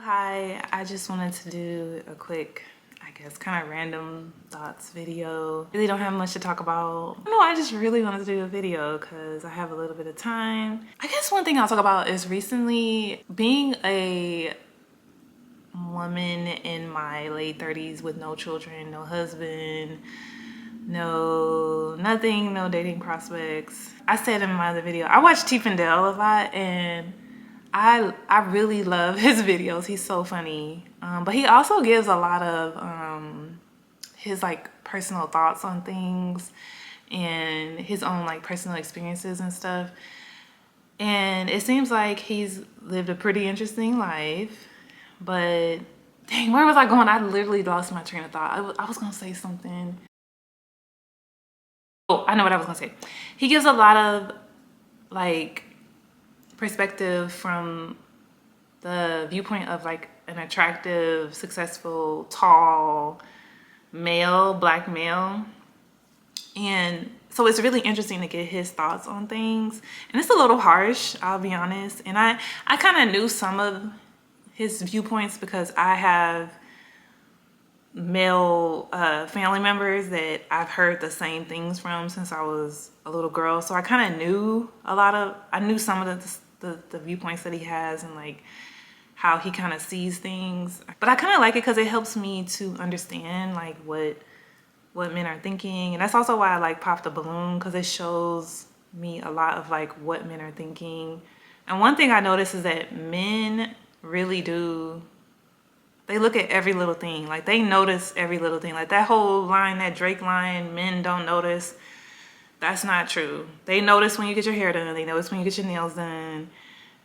Hi, I just wanted to do a quick, I guess, kind of random thoughts video. Really don't have much to talk about. No, I just really wanted to do a video because I have a little bit of time. I guess one thing I'll talk about is recently being a woman in my late 30s with no children, no husband, no nothing, no dating prospects. I said in my other video, I watch T. Dale a lot, and I really love his videos. He's so funny, but he also gives a lot of his like personal thoughts on things and his own like personal experiences and stuff. And it seems like he's lived a pretty interesting life. But dang, where was I going? I literally lost my train of thought. I was gonna say something. Oh, I know what I was gonna say. He gives a lot of like perspective from the viewpoint of like an attractive, successful, tall male, black male. And so it's really interesting to get his thoughts on things. And it's a little harsh, I'll be honest. And I kind of knew some of his viewpoints because I have male family members that I've heard the same things from since I was a little girl. So I kind of knew I knew some of the viewpoints that he has and like how he kind of sees things. But I kind of like it because it helps me to understand like what men are thinking. And that's also why I like Pop the Balloon, because it shows me a lot of like what men are thinking. And one thing I noticed is that men really do, they look at every little thing. Like they notice every little thing. Like that whole line, that Drake line, men don't notice. That's not true. They notice when you get your hair done. They notice when you get your nails done.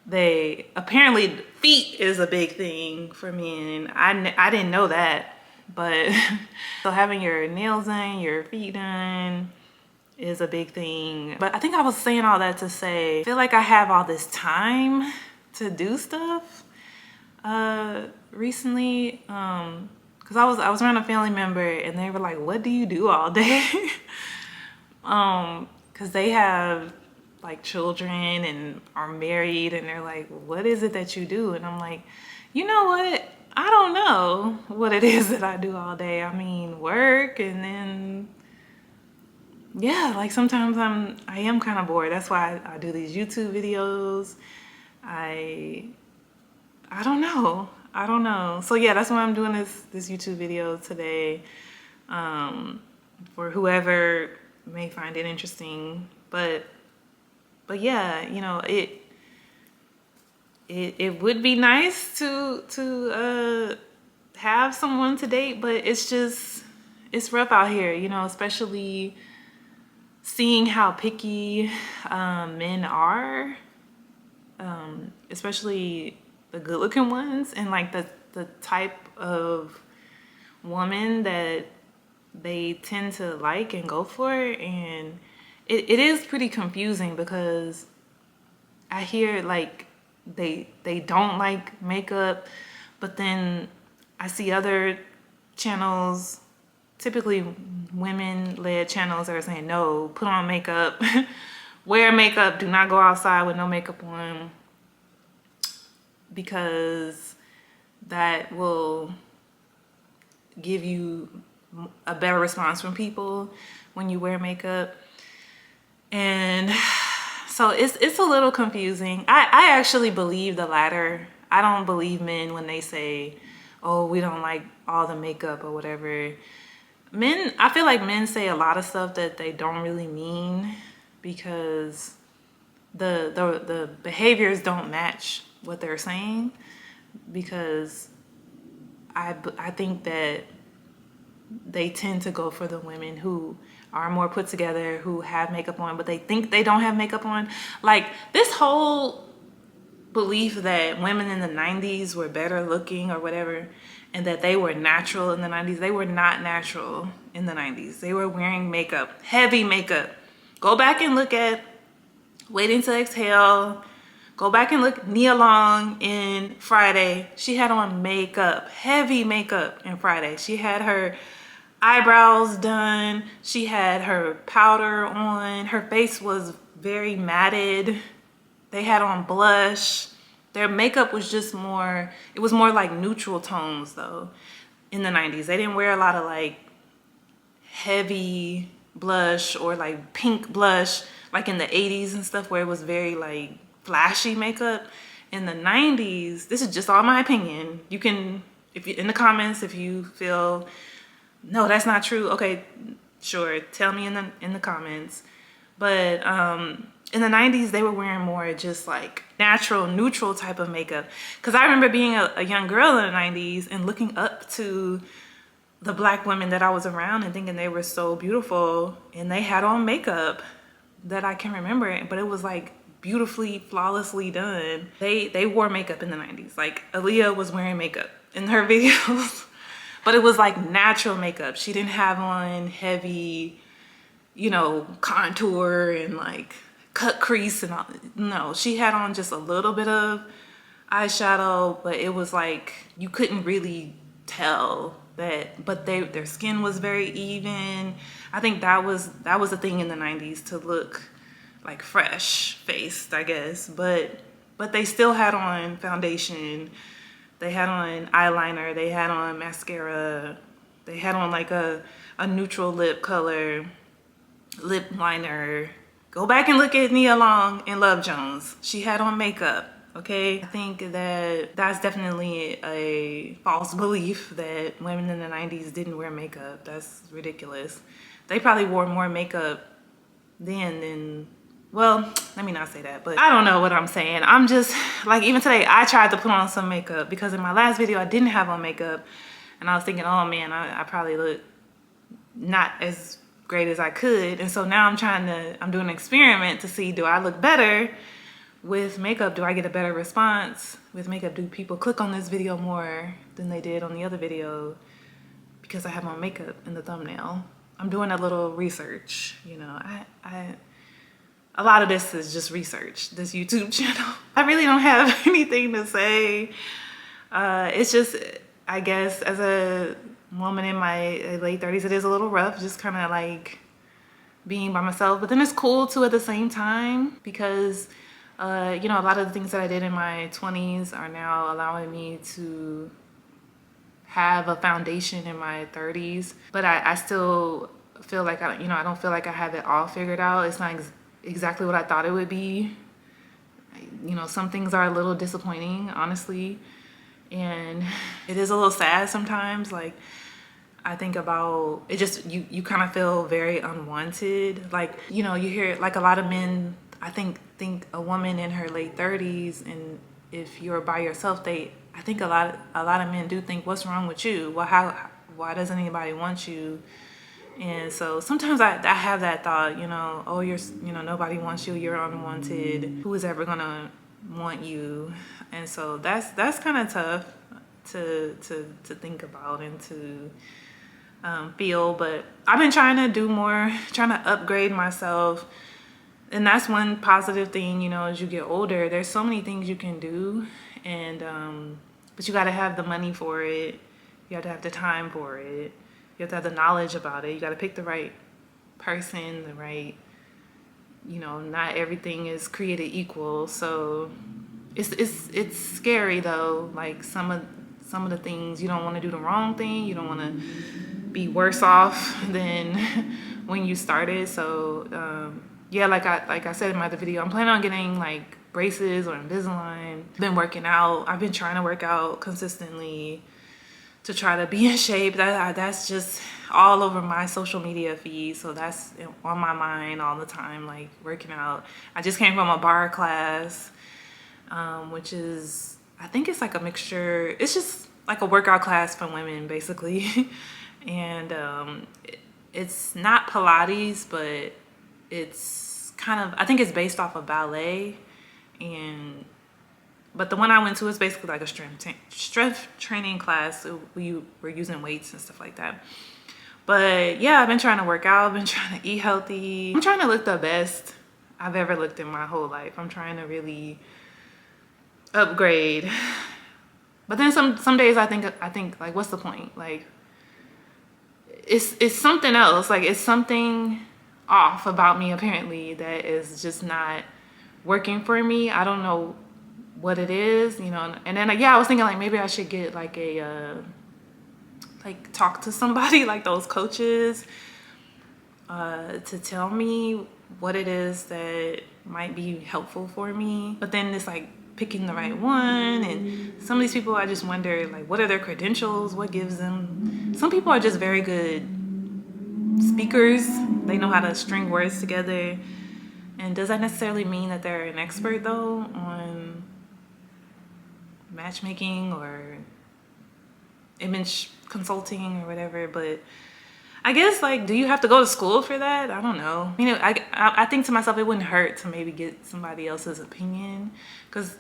They apparently, feet is a big thing for men. I didn't know that, but so having your nails done, your feet done is a big thing. But I think I was saying all that to say, I feel like I have all this time to do stuff recently, because I was around a family member and they were like, what do you do all day? Because they have like children and are married, and they're like, what is it that you do? And I'm like, you know what, I don't know what it is that I do all day. I mean, work, and then yeah, like sometimes I am kind of bored. That's why I do these YouTube videos. I don't know. So yeah, that's why I'm doing this YouTube video today, for whoever may find it interesting. But yeah, you know, it would be nice to have someone to date, but it's rough out here, you know, especially seeing how picky men are, especially the good-looking ones, and like the type of woman that they tend to like and go for. And it is pretty confusing because I hear like they don't like makeup, but then I see other channels, typically women-led channels, that are saying, no, put on makeup, wear makeup, do not go outside with no makeup on, because that will give you a better response from people when you wear makeup. And so it's a little confusing. I actually believe the latter. I don't believe men when they say, oh, we don't like all the makeup or whatever. I feel like men say a lot of stuff that they don't really mean, because the behaviors don't match what they're saying. Because I think that they tend to go for the women who are more put together, who have makeup on, but they think they don't have makeup on. Like this whole belief that women in the 90s were better looking or whatever, and that they were natural in the 90s. They were not natural in the 90s. They were wearing makeup, heavy makeup. Go back and look at Waiting to Exhale. Go back and look Nia Long in Friday. She had on makeup, heavy makeup in Friday. She had her eyebrows done. She had her powder on. Her face was very matted. They had on blush. Their makeup was just more, it was more like neutral tones though in the 90s. They didn't wear a lot of like heavy blush or like pink blush like in the 80s and stuff, where it was very like flashy makeup. In the 90s, this is just all my opinion. You can, if you in the comments, if you feel no, that's not true, okay, sure, tell me in the comments. But in the 90s, they were wearing more just like natural, neutral type of makeup. Because I remember being a young girl in the 90s and looking up to the black women that I was around and thinking they were so beautiful, and they had on makeup that I can remember, but it was like beautifully, flawlessly done. They wore makeup in the 90s. Like Aaliyah was wearing makeup in her videos, but it was like natural makeup. She didn't have on heavy, you know, contour and like cut crease and all. No, she had on just a little bit of eyeshadow, but it was like you couldn't really tell that, but their skin was very even. I think that was a thing in the 90s, to look like fresh faced, I guess, but they still had on foundation, they had on eyeliner, they had on mascara, they had on like a neutral lip color, lip liner. Go back and look at Nia Long and Love Jones. She had on makeup, okay? I think that that's definitely a false belief that women in the 90s didn't wear makeup. That's ridiculous. They probably wore more makeup then than, well, let me not say that, but I don't know what I'm saying. I'm just, like, even today, I tried to put on some makeup because in my last video, I didn't have on makeup. And I was thinking, oh man, I probably look not as great as I could. And so now I'm doing an experiment to see, do I look better with makeup? Do I get a better response with makeup? Do people click on this video more than they did on the other video because I have on makeup in the thumbnail? I'm doing a little research, you know. A lot of this is just research, this YouTube channel. I really don't have anything to say. It's just, I guess, as a woman in my late 30s, it is a little rough, just kind of like being by myself. But then it's cool too at the same time, because you know, a lot of the things that I did in my 20s are now allowing me to have a foundation in my 30s. But I still feel like I don't feel like I have it all figured out. It's not exactly what I thought it would be. You know, some things are a little disappointing, honestly, and it is a little sad sometimes. Like, I think about it, just you kind of feel very unwanted. Like, you know, you hear like a lot of men, I think a woman in her late 30s, and if you're by yourself, I think a lot of men do think, what's wrong with you? Well, why doesn't anybody want you? And so sometimes I have that thought, you know, oh, nobody wants you, you're unwanted. Who is ever gonna want you? And so that's kind of tough to think about and to feel. But I've been trying to do more, trying to upgrade myself. And that's one positive thing, you know, as you get older, there's so many things you can do. And, but you got to have the money for it. You have to have the time for it. You have to have the knowledge about it. You got to pick the right person, the right, you know, not everything is created equal. So it's scary though. Like some of the things, you don't want to do the wrong thing. You don't want to be worse off than when you started. So, yeah, like I said in my other video, I'm planning on getting like braces or Invisalign. Been working out. I've been trying to work out consistently to try to be in shape. That's just all over my social media feed. So that's on my mind all the time, like working out. I just came from a bar class, which is, I think it's like a mixture. It's just like a workout class for women, basically. And it's not Pilates, but it's kind of, I think it's based off of ballet. But the one I went to is basically like a strength training class. So we were using weights and stuff like that. But yeah, I've been trying to work out. I've been trying to eat healthy. I'm trying to look the best I've ever looked in my whole life. I'm trying to really upgrade. But then some days I think like, what's the point? Like, it's something else. Like, it's something off about me apparently that is just not working for me. I don't know what it is, you know. And then yeah, I was thinking like maybe I should get like a like talk to somebody like those coaches to tell me what it is that might be helpful for me. But then it's like picking the right one, and some of these people I just wonder like what are their credentials, what gives them. Some people are just very good speakers, they know how to string words together. And does that necessarily mean that they're an expert though on matchmaking or image consulting or whatever? But I guess like, do you have to go to school for that? I don't know. You know, I think to myself it wouldn't hurt to maybe get somebody else's opinion, because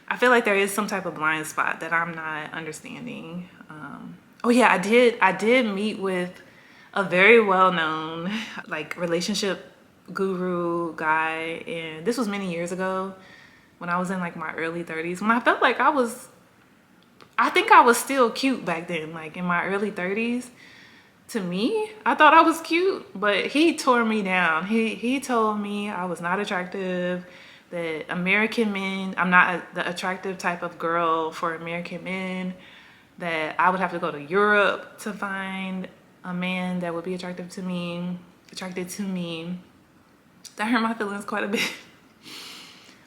I feel like there is some type of blind spot that I'm not understanding. Oh yeah, I did meet with a very well-known like relationship guru guy, and this was many years ago when I was in like my early 30s, when I felt like I think I was still cute back then, like in my early 30s. To me, I thought I was cute, but he tore me down. He told me I was not attractive, that American men, I'm not the attractive type of girl for American men, that I would have to go to Europe to find a man that would be attracted to me. That hurt my feelings quite a bit.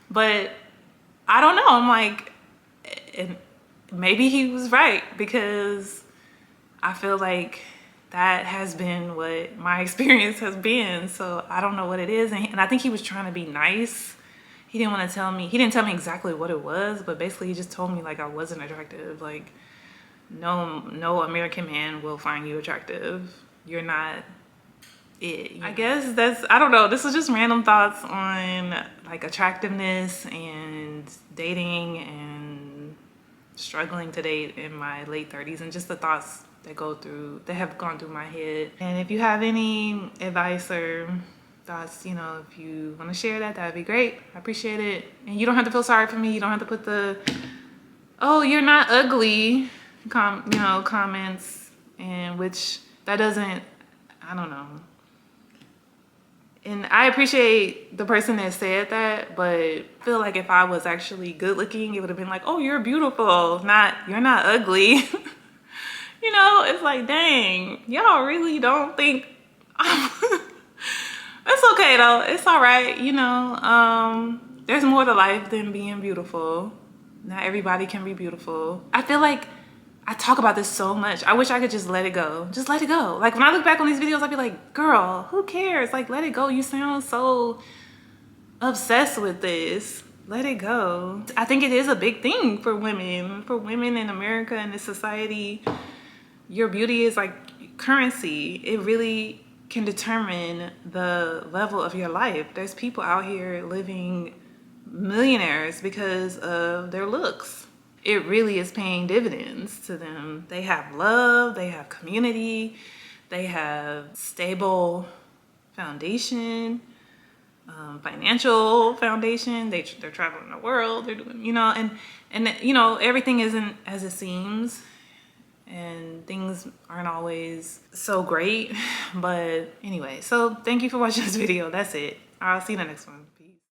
But I don't know, I'm like, and maybe he was right, because I feel like that has been what my experience has been. So I don't know what it is. And I think he was trying to be nice. He didn't want to tell me, he didn't tell me exactly what it was, but basically he just told me like I wasn't attractive. Like no American man will find you attractive. You're not it. I guess that's, I don't know. This is just random thoughts on like attractiveness and dating and struggling to date in my late 30s, and just the thoughts that have gone through my head. And if you have any advice or thoughts, you know, if you want to share that would be great. I appreciate it. And you don't have to feel sorry for me. You don't have to put the, oh, you're not ugly comments, and which that doesn't, I don't know. And I appreciate the person that said that, but I feel like if I was actually good looking, it would have been like, oh, you're beautiful, not, you're not ugly. You know, it's like, dang, y'all really don't think it's okay though. It's all right. You know, there's more to life than being beautiful. Not everybody can be beautiful. I feel like I talk about this so much. I wish I could just let it go. Just let it go. Like when I look back on these videos, I'd be like, girl, who cares? Like, let it go. You sound so obsessed with this. Let it go. I think it is a big thing for women in America and this society. Your beauty is like currency. It really can determine the level of your life. There's people out here living millionaires because of their looks. It really is paying dividends to them. They have love, they have community, they have stable foundation, financial foundation. They're traveling the world. They're doing, you know, and you know, everything isn't as it seems. And things aren't always so great. But anyway, so thank you for watching this video. That's it. I'll see you in the next one.